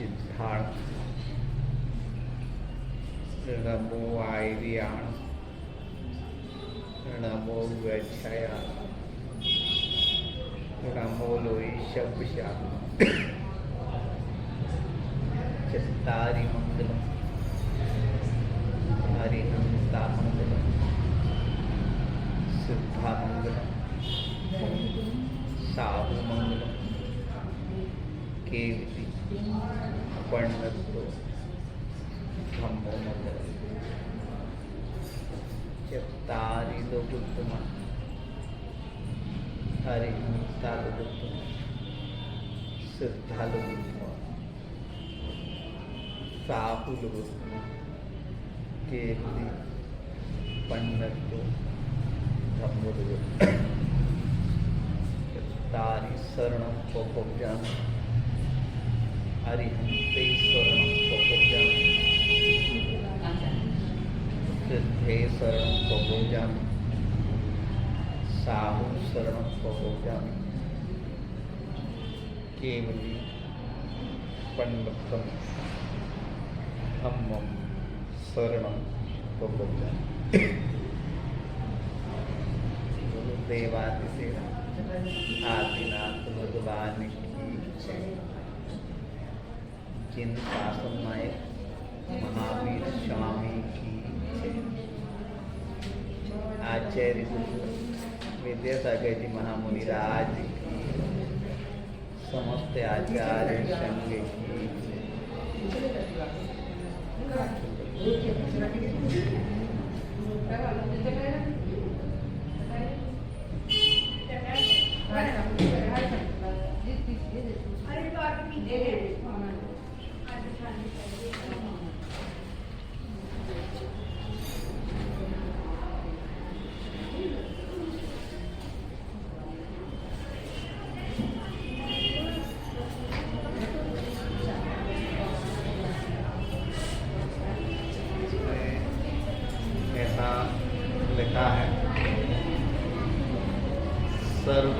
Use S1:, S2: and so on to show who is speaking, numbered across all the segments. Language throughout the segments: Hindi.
S1: सिद्धार्थ नमो आर्याण नमो गच्छया नमो लोई शब्दशा चत्तारि मंगलम हरिहंता मंगलम सिद्धा मंगलम साहु मंगलम केवली पंडितो धम्मो मंगलम चत्तारि लोकोत्तमा हरिहंता लोकोत्तमा सिद्धा लोकोत्तमा साहु लोकोत्तमा केवली पंडितो धम्मो लोकोत्तमा तारी शरणं पपव्यामि हरिहंते शरणं पपव्यामि सिद्धे शरणं पपव्यामि साहु शरणं पपव्यामि केवली पंडितं धम्मं शरणं पपव्यामि। गुरुदेवादिदेव आदिनाथ भगवान की जिन शासन नायक महावीर स्वामी की आचार्य गुरु विद्यासागर जी महामुनि राज की समस्त आचार्य संघ की लिखा है सर्व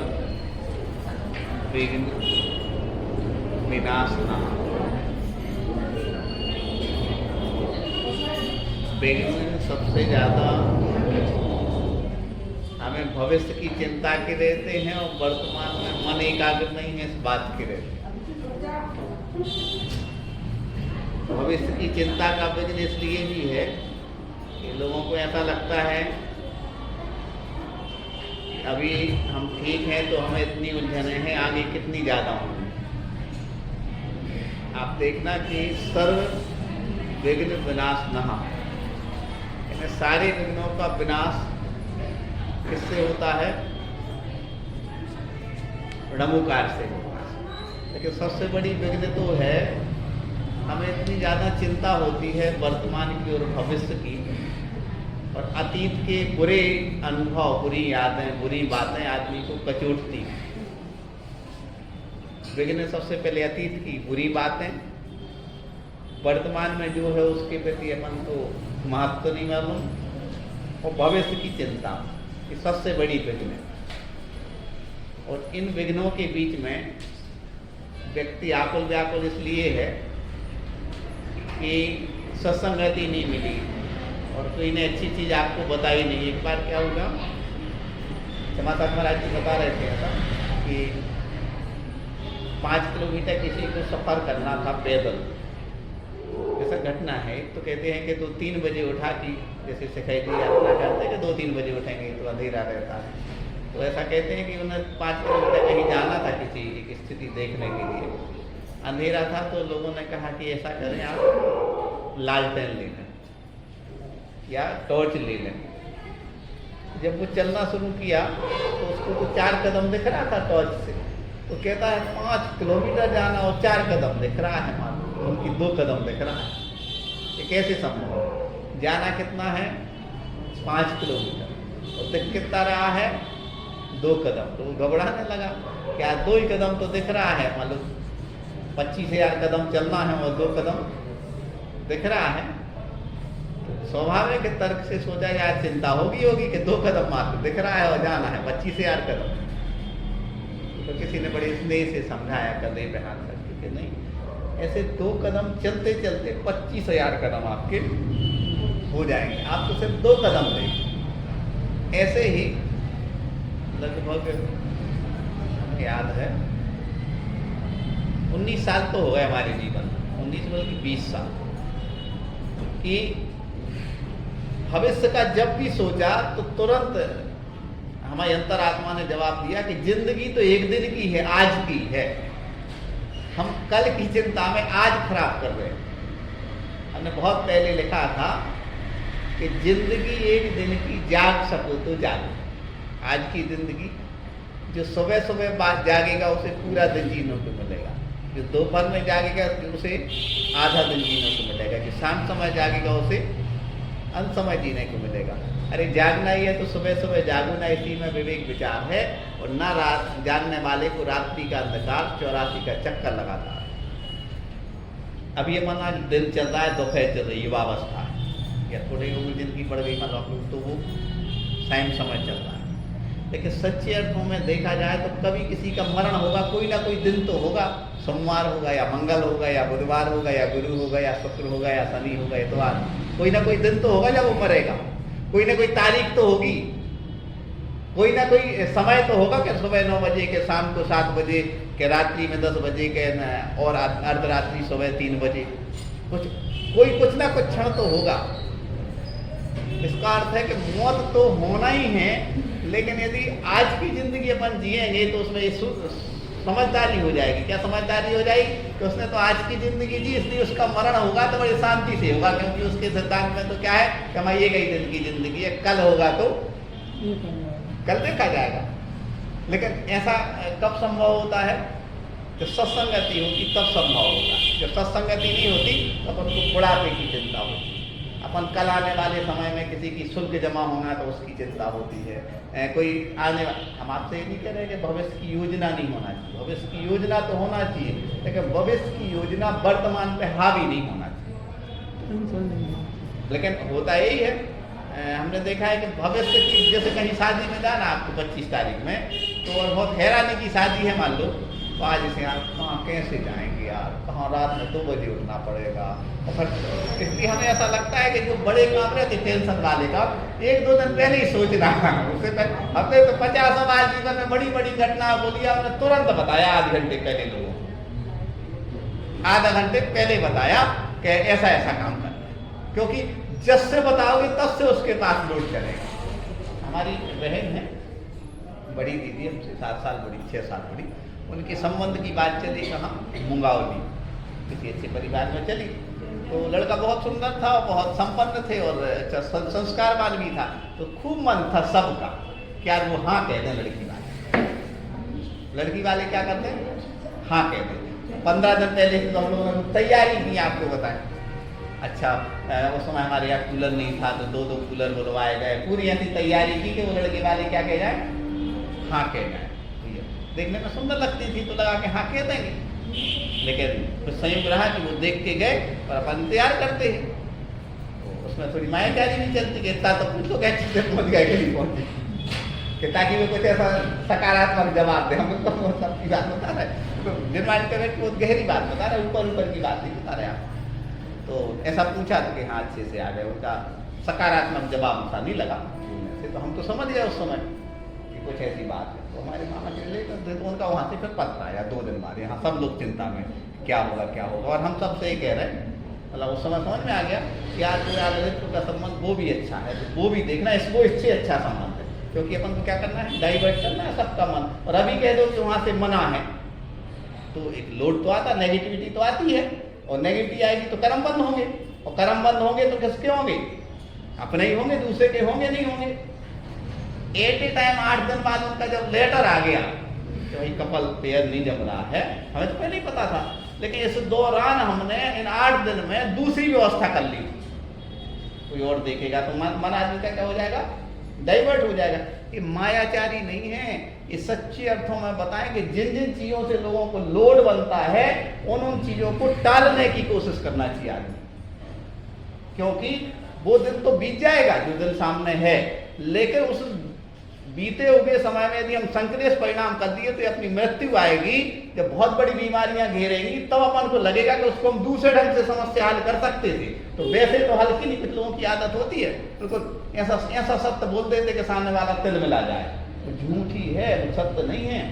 S1: विघ्न विनाशना। विघ्न सबसे ज्यादा हमें भविष्य की चिंता के रहते हैं और वर्तमान में मन एकाग्र नहीं है इस बात के रहते हैं। भविष्य की चिंता का विघ्न इसलिए भी है कि लोगों को ऐसा लगता है अभी हम ठीक हैं तो हमें इतनी उलझने हैं, आगे कितनी ज़्यादा होंगी। आप देखना कि सर्व विघ्न विनाश नहा, यानी सारे विघ्नों का विनाश किससे होता है? णमुकार से होता है। लेकिन सबसे बड़ी विघ्न तो है हमें इतनी ज़्यादा चिंता होती है वर्तमान की और भविष्य की, और अतीत के बुरे अनुभव, बुरी यादें, बुरी बातें आदमी को कचोटती हैं। विघ्न सबसे पहले अतीत की बुरी बातें, वर्तमान में जो है उसके प्रति अपन को महत्व नहीं मालूम, और भविष्य की चिंता, ये सबसे बड़ी विघ्न है। और इन विघ्नों के बीच में व्यक्ति आकुल व्याकुल इसलिए है कि सत्संगति नहीं मिली और कोई ने अच्छी चीज़ आपको बताई नहीं। एक बार क्या होगा, समाचार महाराज जी बता रहे थे ऐसा कि 5 किलोमीटर किसी को सफ़र करना था पैदल, ऐसा घटना है। तो कहते हैं कि 2-3 बजे उठा कि जैसे सिखाई की यात्रा करते हैं कि 2-3 बजे उठेंगे तो अंधेरा रहता है, तो ऐसा कहते हैं कि उन्हें 5 किलोमीटर कहीं जाना था किसी एक स्थिति देखने के लिए, अंधेरा था। तो लोगों ने कहा कि ऐसा करें आप लालटेन ले लें या टॉर्च ले लें। जब वो चलना शुरू किया तो उसको तो 4 कदम दिख रहा था टॉर्च से, तो कहता है 5 किलोमीटर जाना और 4 कदम दिख रहा है, मानो उनकी 2 कदम दिख रहा है। ये कैसे संभव? जाना कितना है? 5 किलोमीटर, और दिख कितना रहा है? 2 कदम। तो वो घबराने लगा, क्या 2 ही कदम तो दिख रहा है, मतलब 25,000 कदम चलना है और 2 कदम दिख रहा है। स्वाभाविक तर्क से सोचा यार चिंता होगी कि 2 कदम मात्र दिख रहा है और जाना है 25,000 कदम। तो किसी ने बड़े स्नेह से समझाया, कदे पे हाथ रख के नहीं, ऐसे 2 कदम चलते चलते 25,000 कदम आपके हो जाएंगे। आप तो सिर्फ 2 कदम लेंगे। ऐसे ही लगभग याद है 19 साल तो हो गए हमारे जीवन में, 19 बल्कि 20 साल, कि भविष्य का जब भी सोचा तो तुरंत हमारी अंतरात्मा ने जवाब दिया कि जिंदगी तो एक दिन की है, आज की है। हम कल की चिंता में आज खराब कर रहे हैं। हमने बहुत पहले लिखा था कि जिंदगी एक दिन की, जाग सको तो जागो। आज की जिंदगी, जो सुबह सुबह बाद जागेगा उसे पूरा दिन जीने को मिलेगा, जो दोपहर में जागेगा उसे आधा दिन जीने को मिलेगा, जो शाम समय जागेगा उसे अंत समय जीने को मिलेगा। अरे जागना ही है तो सुबह सुबह जागो ना, इसी में विवेक विचार है। और ना रात जागने वाले को रात्रि का अंधकार 84 का चक्कर लगाता है। अब ये माना दिन चल रहा है, दोपहर चल रही, युवावस्था है, या थोड़ी उम्र जिनकी बढ़ गई मान लो तो वो टाइम समय चल रहा है। लेकिन सच्चे अर्थों में देखा जाए तो कभी किसी का मरण होगा, कोई ना कोई दिन तो होगा। सोमवार होगा या मंगल होगा या बुधवार होगा या गुरु होगा या शुक्र होगा या शनि होगा, इतवार, कोई ना कोई दिन तो होगा जब वो मरेगा। कोई ना कोई तारीख तो होगी, कोई ना कोई समय तो होगा कि सुबह 9 बजे के, शाम को 7 बजे के, रात्रि में 10 बजे के, और अर्धरात्रि सुबह 3 बजे, कुछ ना कुछ क्षण तो होगा। इसका अर्थ है कि मौत तो होना ही है, लेकिन यदि आज की जिंदगी अपन जिएंगे तो उसमें समझदारी हो जाएगी। क्या समझदारी हो जाएगी कि उसने तो आज की जिंदगी जी, इसलिए उसका मरण होगा तो बड़ी शांति से होगा, क्योंकि उसके सिद्धांत में तो क्या है कि हमारी ये कई दिन की जिंदगी है, कल होगा तो कल देखा जाएगा। लेकिन ऐसा कब संभव होता है? जब सत्संगति होती तब संभव होता है। जब सत्संगति नहीं होती तो अपन को बुढ़ापे की चिंता होती है। अपन कल आने वाले समय में किसी की शुल्क जमा होना तो उसकी चिंता होती है। कोई आने, हम आपसे ये नहीं कह रहे कि भविष्य की योजना नहीं होना चाहिए, भविष्य की योजना तो होना चाहिए, लेकिन भविष्य की योजना वर्तमान पे हावी नहीं होना चाहिए। लेकिन होता यही है, हमने देखा है कि भविष्य की, जैसे कहीं शादी में जाना आपको 25 तारीख में, तो और बहुत हैरानी की शादी है मान लो, तो आज से यार कहाँ कैसे जाएंगे यार, कहाँ रात में 2 बजे उठना पड़ेगा। और फिर इसलिए हमें ऐसा लगता है कि जो बड़े काम रहते टेंशन वाले का 1-2 दिन पहले ही सोचना है। उससे पहले हमने तो 50 बार जीवन में बड़ी बड़ी घटना बोली, हमने तुरंत बताया आधे घंटे पहले, लोगों आधा घंटे पहले बताया कि ऐसा ऐसा काम करना है, क्योंकि जिससे बताओगे तब से उसके पास लोड करेगा। हमारी बहन है, बड़ी दीदी हमसे 7 साल बड़ी, 6 साल बड़ी, उनके संबंध की बात चली कहाँ, मुंगावली, किसी अच्छे परिवार में चली। तो लड़का बहुत सुंदर था, बहुत संपन्न थे और संस्कारवान भी था। तो खूब मन था सबका क्या वो हाँ कह दें लड़की वाले। लड़की वाले क्या करते हैं, हाँ कह देते। 15 दिन पहले तो हम लोगों ने तैयारी की, आपको बताएं। अच्छा, उस समय हमारे यहाँ कूलर नहीं था तो 2-2 कूलर बुलवाए गए, पूरी ऐसी तैयारी की कि वो लड़के वाले क्या कह जाए, हाँ कह जाए। देखने में सुंदर लगती थी तो लगा कि हाँ कह देंगे, लेकिन कुछ संयोग रहा कि वो देख के गए और अपन इंतजार करते हैं। तो उसमें थोड़ी मायाजारी भी चलती है, इतना तो पूछो क्या चीज़ें पहुँच गए कि नहीं पहुँचे, कि ताकि वो कुछ ऐसा सकारात्मक जवाब दे। हम लोग तो सबकी बात बता रहे हैं, तो निर्माण कर बहुत गहरी बात बता रहे, ऊपर की बात नहीं बता रहे आप। तो ऐसा पूछा तो कि हाँ अच्छे से आ गए, उनका सकारात्मक जवाब उनका नहीं लगा से, तो हम तो समझ गए उस समय कि कुछ ऐसी बात है। तो हमारे मामा जी ले उनका वहाँ से फिर पत्र आया 2 दिन बाद, यहाँ सब लोग चिंता में क्या होगा क्या होगा, और हम सब से ही कह रहे हैं, मतलब उस समय समझ में आ गया कि आज कोई आदरणीय का संबंध वो भी अच्छा है, तो वो भी देखना, इससे अच्छा संबंध है, क्योंकि अपन को क्या करना है, डाइवर्ट करना है सबका मन। और अभी कह दो कि वहाँ से मना है तो एक लोड तो आता, नेगेटिविटी तो आती है, और नेगेटिविटी आएगी तो कर्म बंद होंगे, और कर्म बंद होंगे तो किसके होंगे, अपने ही होंगे, दूसरे के होंगे नहीं होंगे। एट ए टाइम 8 दिन बाद उनका जब लेटर आ गया तो भाई कपल पेयर नहीं जम रहा है, हमें तो पहले ही पता था, लेकिन इस दौरान हमने इन 8 दिन में दूसरी व्यवस्था कर ली। कोई और देखेगा तो मन आदमी का क्या हो जाएगा, डाइवर्ट हो जाएगा। ये मायाचारी नहीं है, ये सच्चे अर्थों में बताएं कि जिन जिन चीजों से लोगों को लोड बनता है उन चीजों को टालने की कोशिश करना चाहिए आदमी, क्योंकि वो दिन तो बीत जाएगा जो दिन सामने है, लेकिन उस बीते हुए समय में यदि हम संक्लेश परिणाम कर दिए तो अपनी मृत्यु आएगी, जब बहुत बड़ी बीमारियां घेरेंगी तब अपन को लगेगा कि उसको हम दूसरे ढंग से समस्या हल कर सकते थे। तो वैसे तो हल की नहीं, कुछ लोगों की आदत होती है बिल्कुल ऐसा सत्य बोल देते कि सामने वाला तिल मिला जाए, तो झूठ ही है, वो सत्य नहीं है।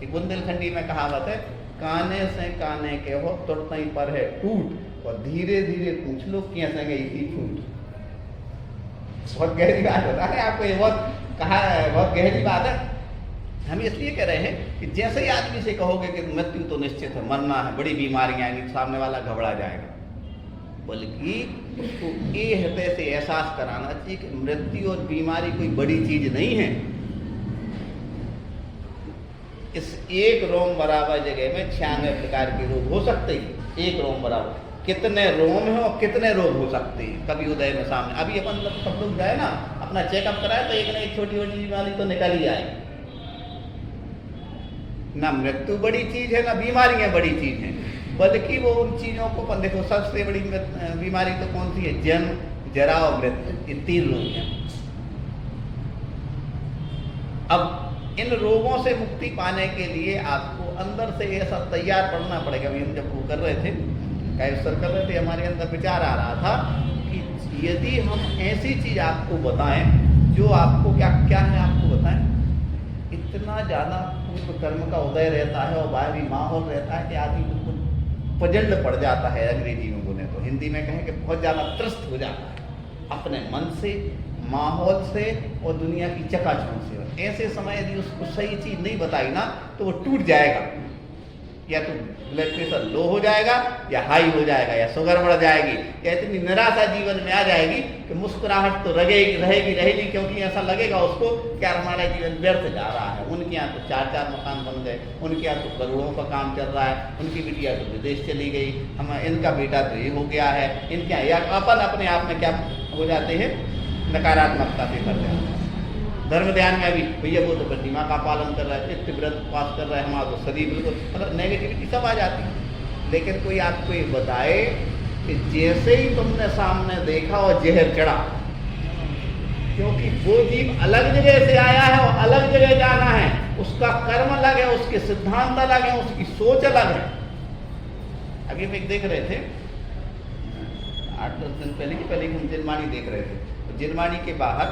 S1: बुंदेलखंडी में कहावत है, काने से काने के हो तुरतई पर है टूट, और धीरे धीरे पूछ लो कैसे गई थी फूट। बहुत गहरी बात होता है, आपको ये बहुत कहा है, बहुत गहरी बात है। हम इसलिए कह रहे हैं कि जैसे ही आदमी से कहोगे कि मृत्यु तो निश्चित है, मरना है, बड़ी बीमारियां आएंगी, सामने वाला घबरा जाएगा। बल्कि उसको ये हृदय से एहसास कराना चाहिए कि मृत्यु और बीमारी कोई बड़ी चीज नहीं है। इस एक रोम बराबर जगह में 96 प्रकार के रोग हो सकते हैं। एक रोम बराबर कितने रोम हैं और कितने रोग हो सकते हैं कभी उदय में सामने। अभी अपन सब लोग जाए ना, अपना चेकअप कराए तो एक ना एक छोटी छोटी बीमारी तो निकल ही आएगी। ना मृत्यु बड़ी चीज है, ना बीमारियां बड़ी चीज हैं, बल्कि वो उन चीजों को अपन देखो, सबसे बड़ी बीमारी तो कौन सी है? जन्म, जरा और मृत्यु, ये 3 रोग हैं। अब इन रोगों से मुक्ति पाने के लिए आपको अंदर से ऐसा तैयार पड़ना पड़ेगा। अभी हम जब वो कर रहे थे, कैंसर कर रहे थे, हमारे अंदर विचार आ रहा था कि यदि हम ऐसी चीज आपको बताएं जो आपको क्या क्या है आपको बताएं, इतना ज़्यादा पूर्व कर्म का उदय रहता है और बाहरी माहौल रहता है कि आदमी बिल्कुल प्रचंड पड़ जाता है। अंग्रेजी में बोले तो, हिंदी में कहें कि बहुत ज़्यादा त्रस्त हो जाता है अपने मन से, माहौल से और दुनिया की चकाचौंध से। ऐसे समय यदि उसको सही चीज़ नहीं बताई ना तो वो टूट जाएगा, या तो ब्लड प्रेशर लो हो जाएगा, या हाई हो जाएगा, या शुगर बढ़ जाएगी, या इतनी निराशा जीवन में आ जाएगी कि मुस्कुराहट तो रहेगी, क्योंकि ऐसा लगेगा उसको कि यार हमारा जीवन व्यर्थ जा रहा है। उनके यहाँ तो 4-4 मकान बन गए, उनके यहाँ तो करोड़ों का काम चल रहा है, उनकी बिटिया तो विदेश चली गई, हम इनका बेटा तो ये हो गया है, इनके यहाँ, या अपन अपने आप में क्या हो जाते हैं, नकारात्मकता से भर जाते हैं। धर्म ध्यान में भी भैया वो तो प्रतिमा का पालन कर रहा है, नित्य व्रत उपवास कर रहा है, हमारा तो शरीर बिल्कुल, मतलब नेगेटिविटी सब आ जाती है। लेकिन कोई आपको ये बताए कि जैसे ही तुमने सामने देखा और जहर चढ़ा, क्योंकि वो जीव अलग जगह से आया है और अलग जगह जाना है, उसका कर्म अलग है, उसके सिद्धांत अलग है, उसकी सोच अलग है। अभी हम एक देख रहे थे 8-10 दिन पहले हम जिनवाणी देख रहे थे। जिनवाणी के बाहर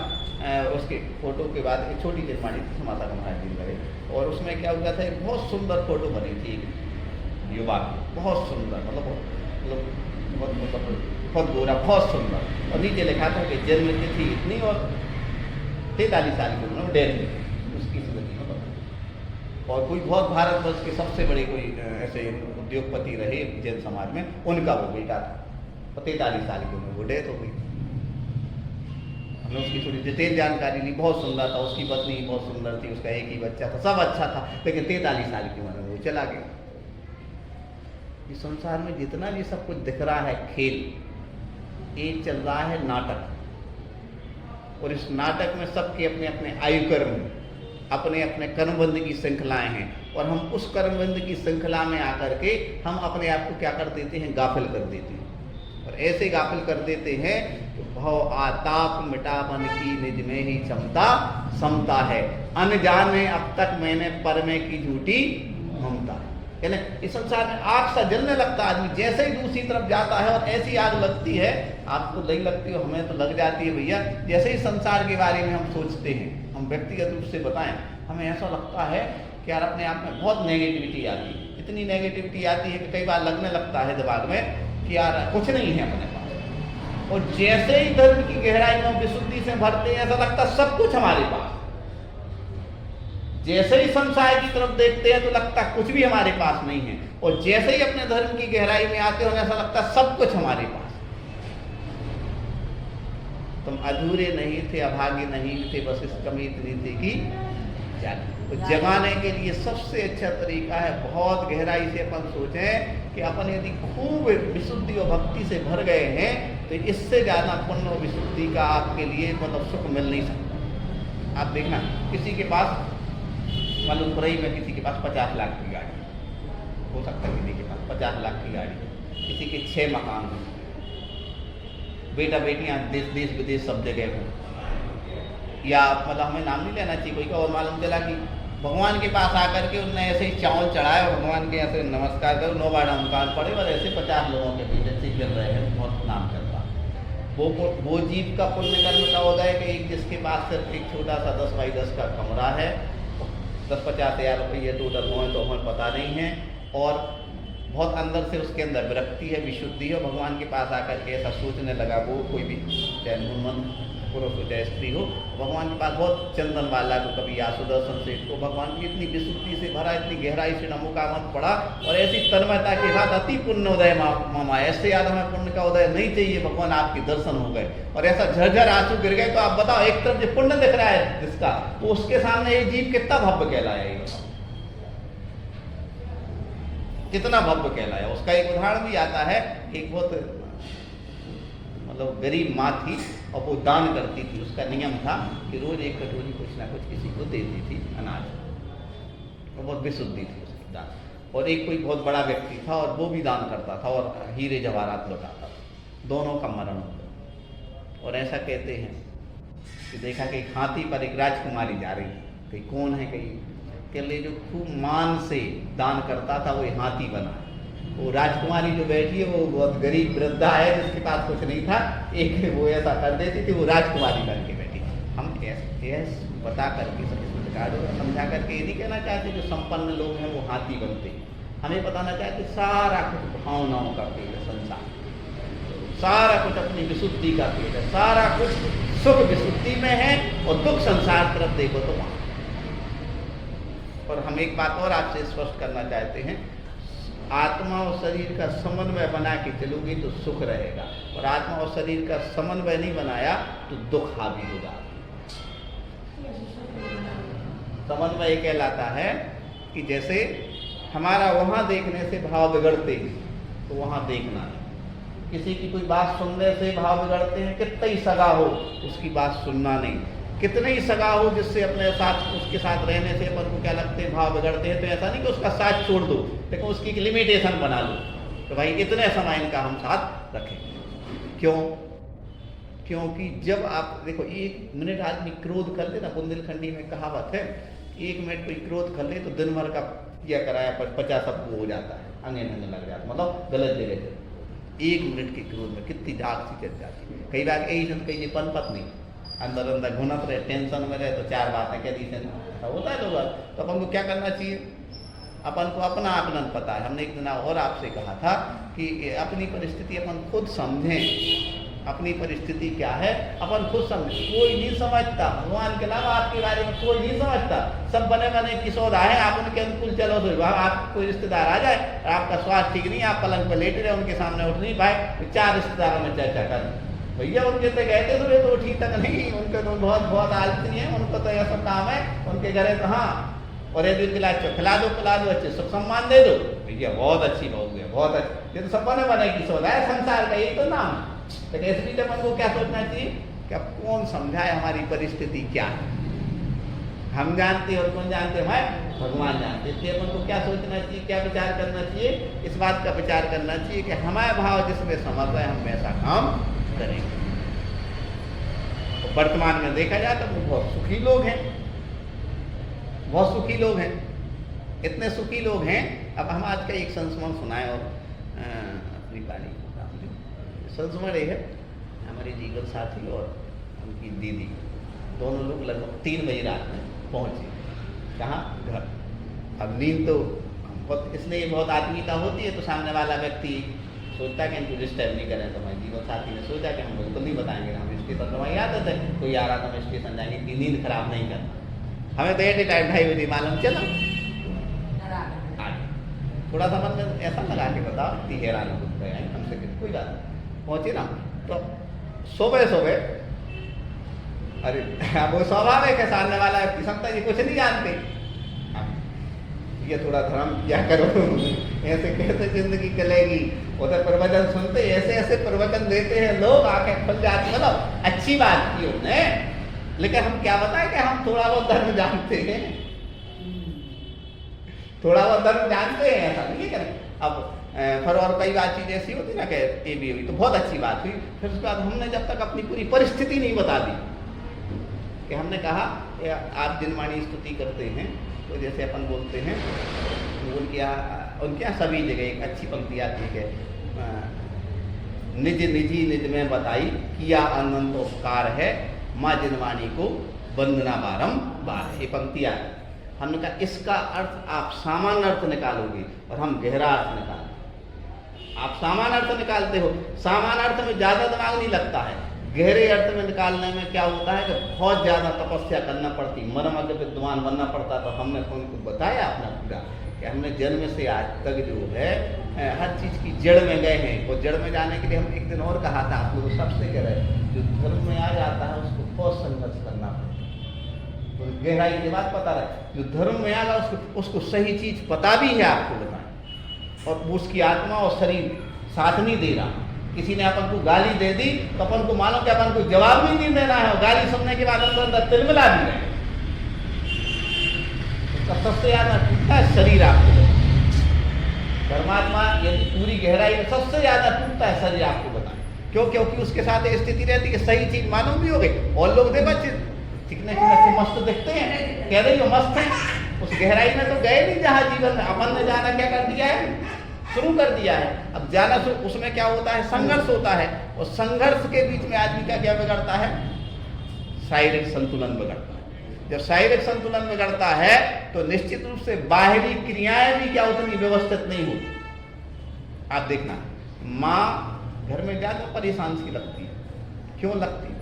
S1: उसके फोटो के बाद एक छोटी जिनवाणी थी, माता का महाराज जी लगे, और उसमें क्या हुआ था, एक बहुत सुंदर फोटो बनी थी युवा की, बहुत सुंदर, बहुत गोरा, बहुत सुंदर, और नीचे लिखा था कि जन्म तिथि इतनी और 43 साल की उम्र में डेथ हुई उसकी स्मृति। और कोई बहुत भारतवर्ष के सबसे बड़े कोई ऐसे उद्योगपति रहे जैन समाज में, उनका वो बेटा था, 43 साल की उम्र वो डेथ हो गई। हमने उसकी थोड़ी डिटेल जानकारी ली, बहुत सुंदर था, उसकी पत्नी बहुत सुंदर थी, उसका एक ही बच्चा था, सब अच्छा था, लेकिन 43 साल की उम्र में वो चला गया। इस संसार में जितना भी सब कुछ दिख रहा है खेल, एक चल रहा है नाटक, और इस नाटक में सबके अपने अपने आयु कर्म, अपने अपने कर्मबंध की श्रृंखलाएं हैं, और हम उस कर्मबंध की श्रृंखला में आकर के हम अपने आप को क्या कर देते हैं, गाफिल कर देते हैं। और ऐसे गाफिल कर देते हैं कि भव आताप मिटावन की निज में ही क्षमता समता है, अनजाने अब तक मैंने पर में की झूठी ममता। यानी इस संसार में आग सा जलने लगता है आदमी, जैसे ही दूसरी तरफ जाता है, और ऐसी आग लगती है, आपको नहीं लगती हो, हमें तो लग जाती है भैया। जैसे ही संसार के बारे में हम सोचते हैं, हम व्यक्तिगत रूप से बताएं, हमें ऐसा लगता है कि यार अपने आप में बहुत नेगेटिविटी आती है, इतनी नेगेटिविटी आती है कि कई बार लगने लगता है दिमाग में कि यार कुछ नहीं है अपने पास। और जैसे ही धर्म की गहराई में विशुद्धि से भरते हैं, ऐसा लगता है सब कुछ हमारे पास। जैसे ही संसार की तरफ देखते हैं तो लगता कुछ भी हमारे पास नहीं है, और जैसे ही अपने धर्म की गहराई में आते हैं ऐसा लगता सब कुछ हमारे पास। तुम अधूरे नहीं थे, अभागे नहीं थे, बस इस कमी इतनी थी कि जाने। तो जगाने के लिए सबसे अच्छा तरीका है, बहुत गहराई से अपन सोचें कि अपन यदि खूब विशुद्धि और भक्ति से भर गए हैं तो इससे ज़्यादा पुण्य और विशुद्धि का आपके लिए मतलब सुख मिल नहीं सकता। आप देखना, किसी के पास मालूम पुरई में किसी के पास 50 लाख की गाड़ी हो सकता है, किसी के पास 50 लाख की गाड़ी, किसी के 6 मकान हो, बेटा बेटियां देश देश विदेश सब जगह हो, या मतलब हमें नाम नहीं लेना चाहिए कोई का, और मालूम चला कि भगवान के पास आकर के उनने ऐसे ही चावल चढ़ाया और भगवान के ऐसे नमस्कार करो, 9 बार नमस्कार पड़े, और ऐसे 50 लोगों के बीच ऐसे गिर रहे हैं, बहुत नाम चल रहा। वो जीव का पुण्य कर्म का होता है कि एक जिसके पास सिर्फ एक छोटा सा 10 बाई 10 का कमरा है, 10-50 हज़ार रुपये टोटल हुए तो हमें पता नहीं है, और बहुत अंदर से उसके अंदर विरक्ति है, विशुद्धि है, भगवान के पास आकर के ऐसा सोचने लगा, वो कोई भी चाहे मुनमन पुरुष हो चाहे स्त्री हो, भगवान के पास बहुत चंदन वाला को, कभी या सुदर्शन से को भगवान की इतनी विशुद्धि से भरा, इतनी गहराई से नमो का मत पड़ा, और ऐसी तन्मयता के साथ अति पुण्योदय मामा, ऐसे याद हमें पुण्य का उदय नहीं चाहिए, भगवान आपके दर्शन हो गए, और ऐसा झरझर आंसू गिर गए। तो आप बताओ, एक तरफ जो पुण्य दिख रहा है जिसका, तो उसके सामने ये जीव कितना भव्य कहलाया, ये बताओ कितना भव्य कहलाया। उसका एक उदाहरण भी आता है, एक बहुत मतलब गरीब माँ थी और वो दान करती थी, उसका नियम था कि रोज एक कटोरी कुछ ना कुछ किसी को देती थी अनाज, और बहुत विशुद्धि थी उसकी दान। और एक कोई बहुत बड़ा व्यक्ति था और वो भी दान करता था और हीरे जवाहरात लौटाता था, दोनों का मरण हो गया। और ऐसा कहते हैं कि देखा कि एक हाथी पर एक राजकुमारी जा रही थी, कहीं कौन है, कहीं के लिए जो खूब मान से दान करता था वो हाथी बना। वो राजकुमारी जो बैठी है वो बहुत गरीब वृद्धा है जिसके पास कुछ नहीं था, एक वो ऐसा कर देती थी, वो राजकुमारी बन के बैठी। हम ऐसे बता करके समझा करके ये नहीं कहना चाहते जो संपन्न लोग हैं वो हाथी बनते, हमें बताना चाहते सारा कुछ भावनाओं का पेड़ है संसार, सारा कुछ अपनी विशुद्धि का पेड़ है, सारा कुछ सुख विशुद्धि में है, और दुख संसार तरफ देखो तो वहाँ। और हम एक बात और आपसे स्पष्ट करना चाहते हैं, आत्मा और शरीर का समन्वय बना के चलोगी तो सुख रहेगा, और आत्मा और शरीर का समन्वय नहीं बनाया तो दुख हावी होगा। समन्वय कहलाता है कि जैसे हमारा वहाँ देखने से भाव बिगड़ते हैं तो वहाँ देखना नहीं, किसी की कोई बात सुनने से भाव बिगड़ते हैं, कितना ही सगा हो उसकी बात सुनना नहीं, कितने ही सगा हो जिससे अपने साथ उसके साथ रहने से अपन को क्या लगते हैं भाव बिगड़ते हैं, तो ऐसा नहीं कि उसका साथ छोड़ दो, लेकिन उसकी एक लिमिटेशन बना लो तो भाई इतने समय इनका हम साथ रखें। क्यों? क्योंकि जब आप देखो 1 मिनट आदमी क्रोध कर ले ना, बुंदेलखंडी में कहावत है, 1 मिनट कोई क्रोध कर ले तो दिन भर का किया कराया 50 सबको हो जाता है, अंगे नंगे लग जाता, मतलब गलत जगह से 1 मिनट के क्रोध में कितनी जाग सी चल जाती है। कई बार यही सुन कहीं पनपत नहीं, अंदर अंदर घुनत रहे, टेंशन में रहे तो 4 बातें कह दी होता है लोग। तो अपन को क्या करना चाहिए, अपन को अपना आकलन पता है। हमने एक दिन और आपसे कहा था कि अपनी परिस्थिति अपन खुद समझें, अपनी परिस्थिति क्या है अपन खुद समझें। कोई नहीं समझता, भगवान के अलावा आपके बारे में कोई नहीं समझता, सब बने बने की सौदा है, आप उनके अनुकूल चलो तो आप कोई रिश्तेदार आ जाए और आपका स्वास्थ्य ठीक नहीं, आप पलंग पर लेटे रहे, उनके सामने उठ नहीं पाए, 4 रिश्तेदारों में चर्चा कर, भैया उनके से कहते तो तो ठीक तक नहीं, उनके तो बहुत आलसी है, उनको तो ऐसा काम है, उनके घर है तो हाँ, और यदि खिला दो अच्छे सुख सम्मान दे दो, भैया बहुत अच्छी बहू है, बहुत अच्छी, ये तो सब बने बने की सौदा है संसार का, यही तो नाम है। लेकिन इस बीच अपन को क्या सोचना चाहिए कि अब कौन समझाए हमारी परिस्थिति क्या है, हम जानते और कौन जानते हैं, भगवान जानते। इसलिए अपन को क्या सोचना चाहिए, क्या विचार करना चाहिए, इस बात का विचार करना चाहिए कि हमारे भाव जिसमें समझ रहे हम वैसा काम करेंगे। तो वर्तमान में देखा जाए तो बहुत सुखी लोग हैं, बहुत सुखी लोग हैं, इतने सुखी लोग हैं। अब हम आज का एक संस्मरण सुनाए और अपनी बाणी संस्मरण है, हमारे जीवन साथी और उनकी दीदी दोनों लोग लगभग 3 बजे रात में पहुँचे, कहाँ, घर। अब नींद तो बहुत, इसलिए बहुत आदमी का होती है, तो सामने वाला व्यक्ति सोचता कि इनको डिस्टर्ब नहीं करें, तो हमारे जीवन साथी ने सोचा कि हम बिल्कुल नहीं बताएंगे, हम स्टेशन हमारी आदत है, कोई आ रहा तो हम स्टेशन जाएंगे, इतनी नींद खराब नहीं करना। हमें तो एट टाइम 2:30 बजे मालूम चला, थोड़ा सा मन में ऐसा लगा के बताओ कि हैरान हो गए हमसे, कोई बात नहीं, पहुँचे ना। तो सुबह अरे वो स्वाभाविक है, सामने वाला क्षमता जी कुछ नहीं जानते, ये थोड़ा धर्म क्या करो, ऐसे कैसे जिंदगी चलेगी। उधर प्रवचन सुनते ऐसे ऐसे प्रवचन देते हैं लोग, आंखें खुल जाती, मतलब अच्छी बात की उन्होंने, लेकिन हम क्या बताएं कि हम थोड़ा बहुत धर्म जानते हैं, थोड़ा बहुत धर्म जानते हैं, ऐसा नहीं है। अब फिर और कई बात चीज़ ऐसी होती ना कि ये भी हुई तो बहुत अच्छी बात हुई, फिर उसके बाद हमने जब तक अपनी पूरी परिस्थिति नहीं बता दी कि हमने कहा आप जिनवाणी स्तुति करते हैं तो जैसे अपन बोलते हैं उनके यहाँ सभी जगह एक अच्छी पंक्ति आती है, निज निजी निज में बताई किया अनंत उपकार है, माँ जिनवाणी को वंदना बारंबार। ये पंक्ति आती। हमने कहा इसका अर्थ आप सामान्य अर्थ निकालोगे और हम गहरा अर्थ निकालते। आप सामान्य अर्थ निकालते हो, सामान्य अर्थ में ज़्यादा दिमाग नहीं लगता है, गहरे अर्थ में निकालने में क्या होता है कि बहुत ज़्यादा तपस्या करना पड़ती, मर्मज्ञ विद्वान बनना पड़ता। तो हमने उनको बताया अपना पूरा कि हमने जन्म से आज तक जो है हर चीज़ की जड़ में गए हैं। और जड़ में जाने के लिए हम एक दिन और कहा था आप लोग सबसे कह रहे, जो धर्म में आ जाता है उसको बहुत संघर्ष करना पड़ता है। तो गहराई की बात पता रहे, जो धर्म में आगा उसको सही चीज़ पता भी है आपको बताएं, और उसकी आत्मा और शरीर साथ नहीं दे रहा। किसी ने अपन को गाली दे दी तो अपन को मालूम कि अपन को जवाब भी नहीं देना है, गाली सुनने के बाद अंदर अंदर तिलमिला भी रहे। उसका सबसे ज्यादा टूटता है शरीर आपको। परमात्मा यदि पूरी गहराई में सबसे ज्यादा टूटता है शरीर आपको बताएं। क्यों? क्योंकि उसके साथ स्थिति रहती है सही चीज मालूम भी हो गई, और लोग देखो चिकने चिकने मस्त दिखते हैं, कह रही हो मस्त है, उस गहराई में तो गए नहीं जहाँ जीवन में। अपन ने जाना क्या कर दिया है, शुरू कर दिया है। अब जाना उसमें क्या होता है, संघर्ष होता है, और संघर्ष के बीच में आदमी का क्या बिगड़ता है, शारीरिक संतुलन बिगड़ता है। जब शारीरिक संतुलन बिगड़ता है तो निश्चित रूप से बाहरी क्रियाएं भी क्या उतनी व्यवस्थित नहीं होती। आप देखना, माँ घर में ज्यादा परेशान सी लगती है। क्यों लगती है?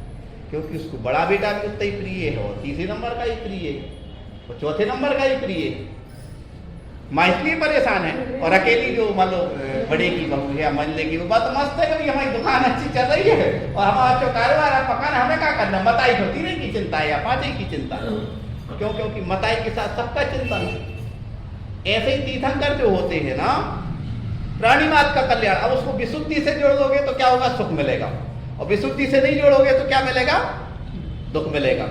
S1: क्योंकि उसको बड़ा बेटा भी उतना ही प्रिय है, और तीसरे नंबर का ही प्रिय है, और चौथे नंबर का ही प्रिय है। माँ इसलिए परेशान है, और अकेली जो मान लो बड़े की बहू है या मंझले की, वो बात मस्त है कि हमारी दुकान अच्छी चल रही है और हमारा जो कारोबार है पकाना, हमें क्या करना, बताई तो तीन की चिंता है या पांच की चिंता है। क्यों? क्योंकि बताई के साथ सबका चिंतन है। ऐसे ही तीर्थंकर जो होते हैं ना, प्राणीमात्र का कल्याण, अब उसको विशुद्धि से जोड़ दोगे तो क्या होगा, सुख मिलेगा, और विशुद्धि से नहीं जोड़ोगे तो क्या मिलेगा, दुख मिलेगा।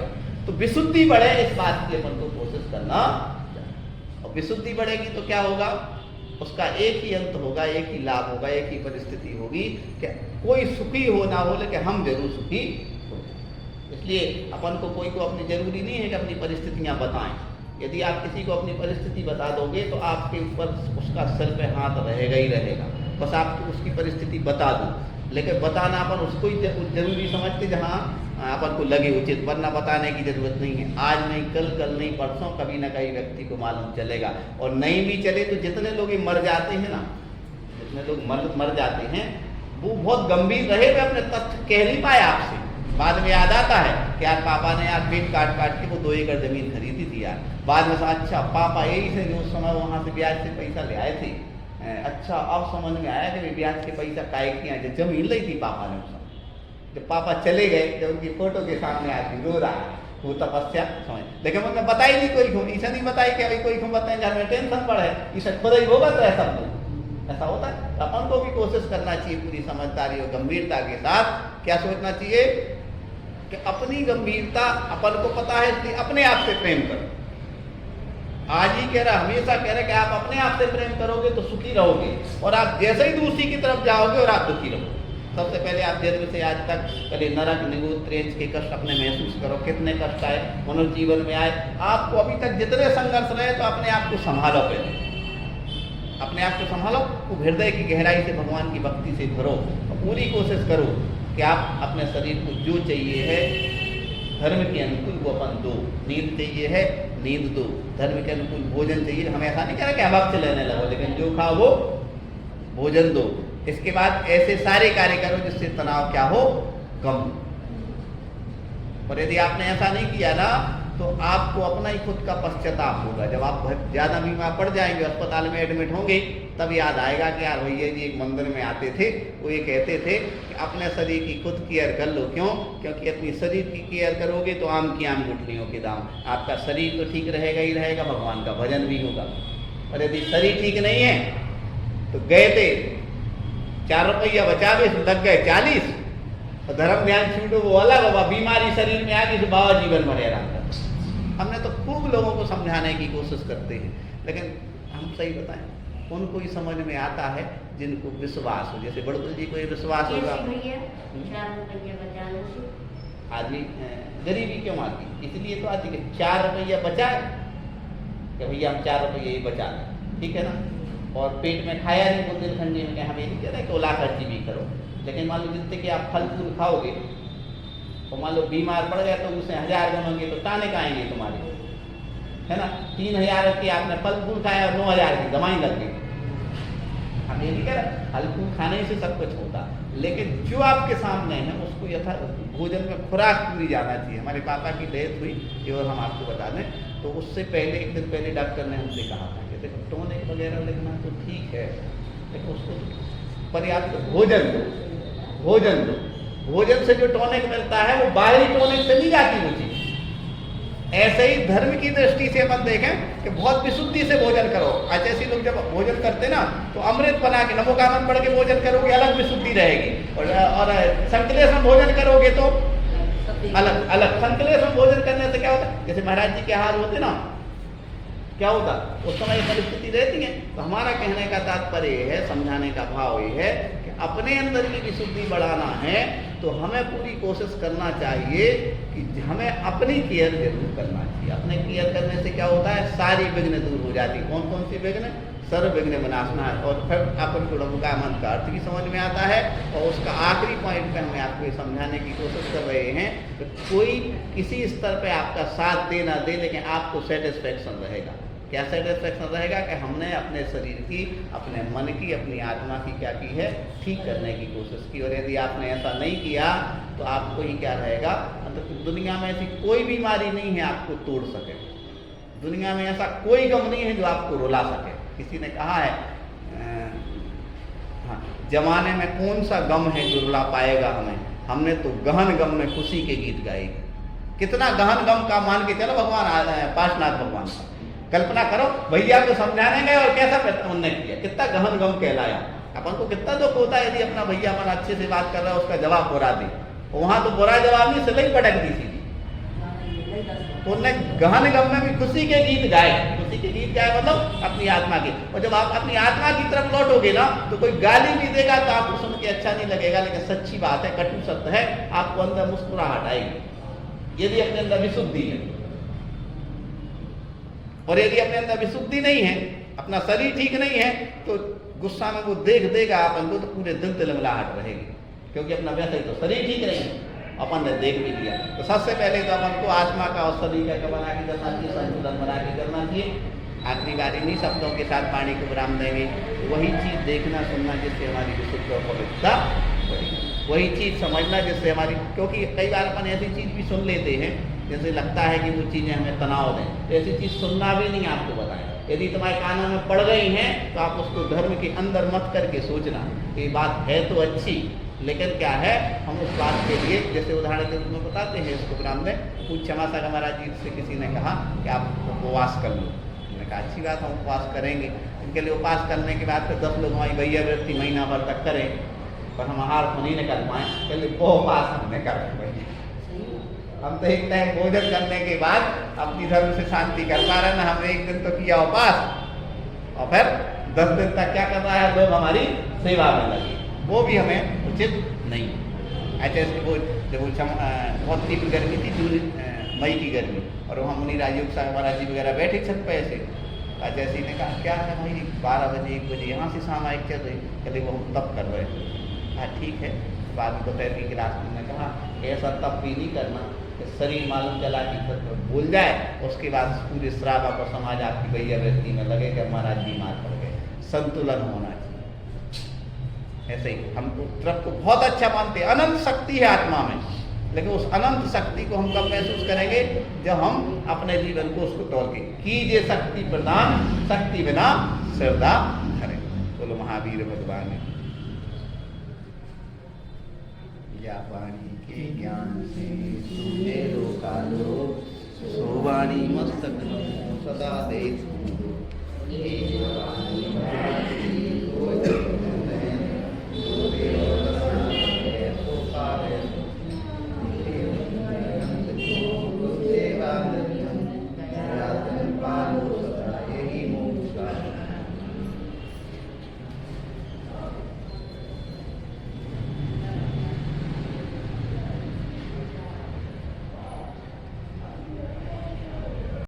S1: तो विशुद्धि बढ़े इस बात की अपन को कोशिश करना। विशुद्धि बढ़ेगी तो क्या होगा, उसका एक ही अंत होगा, एक ही लाभ होगा, एक ही परिस्थिति होगी कि कोई सुखी हो ना हो, लेकिन हम जरूर सुखी हो। इसलिए अपन को कोई को अपनी जरूरी नहीं है कि अपनी परिस्थितियां बताएं। यदि आप किसी को अपनी परिस्थिति बता दोगे तो आपके ऊपर उसका सिर पे हाथ रहेगा ही रहेगा। बस आप उसकी परिस्थिति बता दो, लेकिन बताना अपन उसको ही जरूरी समझते जहाँ अपन को लगे उचित, वरना बताने की जरूरत नहीं है। आज नहीं कल, कल नहीं परसों, कभी ना कभी व्यक्ति को मालूम चलेगा। और नहीं भी चले तो जितने लोग मर जाते हैं ना, जितने लोग मर जाते हैं वो बहुत गंभीर रहे, वे अपने तथ्य कह नहीं पाए आपसे। बाद में याद आता है कि यार पापा ने यार पेट काट काट के वो 2 एकड़ जमीन खरीदी थी यार। बाद में अच्छा पापा यही से उस समय वहाँ से ब्याज से पैसा ले आए थे, अच्छा अब समझ में आया कि ब्याज के पैसा काय किया, जमीन ली थी पापा ने उस समय। जब पापा चले गए, जब उनकी फोटो के सामने आती रो रहा, वो तपस्या समझ। लेकिन उन्होंने बताई नहीं कोई को, ईसा नहीं बताई कि अभी कोई को बताएं, घर में टेंशन बढ़े, ईसा खुद ही होगा तो ऐसा ऐसा होता है। अपन को भी कोशिश करना चाहिए पूरी समझदारी और गंभीरता के साथ। क्या सोचना चाहिए कि अपनी गंभीरता अपन को पता है, इसलिए अपने आप से प्रेम करो। आज ही कह रहा, हमेशा कह रहा कि आप अपने आप से प्रेम करोगे तो सुखी रहोगे, और आप जैसे ही दूसरी की तरफ जाओगे और आप दुखी रहोगे। सबसे पहले आप जन्म से आज तक पहले नरक निगूत त्रेंच के कष्ट अपने महसूस करो, कितने कष्ट आए मनुष्य जीवन में आए। आपको अभी तक जितने संघर्ष रहे तो अपने आप को संभालो, पहले अपने आप को संभालो, हृदय की गहराई से भगवान की भक्ति से भरो, और पूरी कोशिश करो कि आप अपने शरीर को जो चाहिए है धर्म के अनुकूल वो अपन दो। नींद चाहिए है, नींद दो। धर्म के अनुकूल भोजन चाहिए, हम ऐसा नहीं कह रहे कि अभाव से लेने लगो, लेकिन जो खाओ वो भोजन दो। इसके बाद ऐसे सारे कार्य करो जिससे तनाव क्या हो, कम। और यदि आपने ऐसा नहीं किया ना तो आपको अपना ही खुद का पश्चाताप होगा। जब आप ज्यादा बीमार पड़ जाएंगे, अस्पताल में एडमिट होंगे, तब याद आएगा कि यार भैया जी एक मंदिर में आते थे, वो ये कहते थे कि अपने शरीर की खुद केयर कर लो। क्यों? क्योंकि अपनी शरीर की केयर करोगे तो आम की आम गुठलियों के दाम। आपका शरीर तो ठीक रहेगा ही रहेगा, भगवान का भजन भी होगा। और यदि शरीर ठीक नहीं है तो गए थे 4 रुपया बचावे, लग गए 40, और धर्म ध्यान छूटो वो अलग होगा। बीमारी शरीर में आ गई तो बाबा जीवन भर हैरान। हमने तो खूब लोगों को समझाने की कोशिश करते हैं, लेकिन हम सही बताएं उनको ही समझ में आता है जिनको विश्वास हो। जैसे बड़कुल जी को ये विश्वास होगा, आदमी गरीबी क्यों आती, इसलिए तो आती कि 4 रुपया बचा कि भैया हम 4 रुपये ही बचा लें, ठीक है ना। और पेट में खाया नहीं बुंदेलखंडी में, हम ये नहीं कह रहे कि उला खर्ची भी करो, लेकिन मान लो जितने कि आप फल फूल खाओगे तो मान लो बीमार पड़ गया तो उसे 1000 बनोगे तो ताने का आएंगे तुम्हारे, है ना। 3000 की आपने फल फूल खाया और 9000 की दवाई लग गई। हम ये नहीं कह रहे फल फूल खाने से सब कुछ होता, लेकिन जो आपके सामने है उसको यथा भोजन में खुराक पूरी जाना चाहिए। हमारे पापा की डेथ हुई ये और हम आपको बता दें, तो उससे पहले 1 दिन पहले डॉक्टर ने हमसे कहा था कि देखो टॉनिक वगैरह लिखना तो ठीक है, लेकिन उसको पर्याप्त भोजन दो, भोजन दो। भोजन से जो टॉनिक मिलता है वो बाहरी टॉनिक से नहीं जाती वो चीज। ऐसे ही धर्म की दृष्टि से अपन देखें कि बहुत विशुद्धि से भोजन करो। आज ऐसे लोग जब भोजन करते ना तो अमृत बना के नमो कामन पढ़ के भोजन करोगे, अलग विशुद्धि रहेगी, और संकलेश में भोजन करोगे तो अलग अलग। संकलेश में भोजन करने से क्या होता है, जैसे महाराज जी के हाल होते ना, क्या होता उस समय परिस्थिति रहती है। तो हमारा कहने का तात्पर्य ये है, समझाने का भाव ये है कि अपने अंदर की विशुद्धि बढ़ाना है तो हमें पूरी कोशिश करना चाहिए कि हमें अपनी केयर जरूर करना चाहिए। अपने केयर करने से क्या होता है, सारी विघ्न दूर हो जाती। कौन कौन सी विघ्न, सर्व विघ्न विनाशना है। और फिर अपन को का मंत्र का अर्थ भी समझ में आता है, और उसका आखिरी पॉइंट पे हमें आपको ये समझाने की कोशिश कर रहे हैं कि कोई किसी स्तर पे आपका साथ दे ना दे, लेकिन आपको सेटिस्फेक्शन रहेगा। क्या सेटिस्फेक्शन रहेगा कि हमने अपने शरीर की, अपने मन की, अपनी आत्मा की क्या की है, ठीक करने की कोशिश की। और यदि आपने ऐसा नहीं किया तो आपको ही क्या रहेगा, दुनिया में ऐसी कोई बीमारी नहीं है आपको तोड़ सके, दुनिया में ऐसा कोई गम नहीं है जो आपको रुला सके। किसी ने कहा है हाँ, जमाने में कौन सा गम है जो रुला पाएगा हमें, हमने तो गहन गम में खुशी के गीत गाए। कितना गहन गम का मान के चलो भगवान पार्श्वनाथ भगवान का कल्पना करो, भैया को समझाने गए और कैसा उन्होंने किया, कितना गहन गम कहलाया। अपन को कितना दुख होता है यदि अपना भैया मन अच्छे से बात कर रहा है उसका जवाब बुरा दे, वहां तो बुरा जवाब नहीं, सिलाई पटक दी सीधी। तो उन्होंने गहन गम में भी खुशी के गीत गाए। खुशी के गीत गाए मतलब अपनी आत्मा के। और जब आप अपनी आत्मा की तरफ लौटोगे ना तो कोई गाली भी देगा तो आपको सुन के अच्छा नहीं लगेगा, लेकिन सच्ची बात है, कटु सत्य है, आपको अंदर मुस्कुराहट आएगी यदि अपने अंदर विशुद्धि है। और यदि अपने अंदर विशुद्धि नहीं है, अपना शरीर ठीक नहीं है, तो गुस्सा में वो देख देगा अपन को तो पूरे दिल तिलमिलाहट रहेगी, क्योंकि अपना वैसे ही तो शरीर ठीक नहीं है, अपन ने देख भी लिया। तो सबसे पहले तो अपन को आत्मा का और शरीर का बना के करना चाहिए, संतुलन बना के करना चाहिए। आखिरी बार इन्हीं शब्दों के साथ वाणी को विराम देंगे। वही चीज़ देखना सुनना जिससे हमारी विशुद्धि और पवित्रता बढ़ेगी, वही चीज़ समझना जिससे हमारी, क्योंकि कई बार अपन ऐसी चीज़ भी सुन लेते हैं जैसे लगता है कि वो चीज़ें हमें तनाव दें, तो ऐसी चीज़ सुनना भी नहीं आपको बताएं। यदि तुम्हारे कानों में पड़ गई हैं तो आप उसको धर्म के अंदर मत करके सोचना कि बात है तो अच्छी, लेकिन क्या है हम उस बात के लिए, जैसे उदाहरण के रूप में बताते हैं इसको ग्राम में, कुछ क्षमा सागर महाराज जी से किसी ने कहा कि आप उपवास कर लो। मैंने कहा अच्छी बात, हम उपवास करेंगे। इनके लिए उपवास करने के बाद फिर 10 लोग हमारी भैया वृत्ति महीना भर तक करें, पर हम आहार तो नहीं निकल पाए, चलिए वो उपवास हमने कर भैया। हम तो एक टाइम भोजन करने के बाद अपनी धर्म से शांति कर पा रहे ना, हमने एक दिन तो किया उपास और फिर 10 दिन तक क्या कर रहा है, लोग हमारी सेवा में लगे, वो भी हमें उचित नहीं। ऐसे वो जब बहुत तीव्र गर्मी थी, जून मई की गर्मी, और वहाँ मुनि राजयोग साहब महाराज जी वगैरह बैठे छत पे ऐसे, जैसे ने कहा क्या है भाई 12 बजे 1 बजे यहाँ से सामायिक चल रही, चले वो हम तप कर रहे थे। हाँ ठीक है। बाद में दोपहर की क्लास में कहा ऐसा तप भी नहीं करना, शरीर मालूम चला कि भूल जाए, उसके बाद पूरे श्रावा को समाज आपकी भैया व्यक्ति में लगे कि महाराज बीमार पड़ गए। संतुलन होना चाहिए। ऐसे ही हम तरफ को बहुत अच्छा मानते हैं, अनंत शक्ति है आत्मा में, लेकिन उस अनंत शक्ति को हम कब महसूस करेंगे, जब हम अपने जीवन को उसको तोड़ के कीजिए शक्ति प्रदान, शक्ति बिना श्रद्धा धरे। बोलो महावीर भगवान या वाणी के ज्ञान से तुमने रोका लो, सो वाणी मस्तक सदा दे।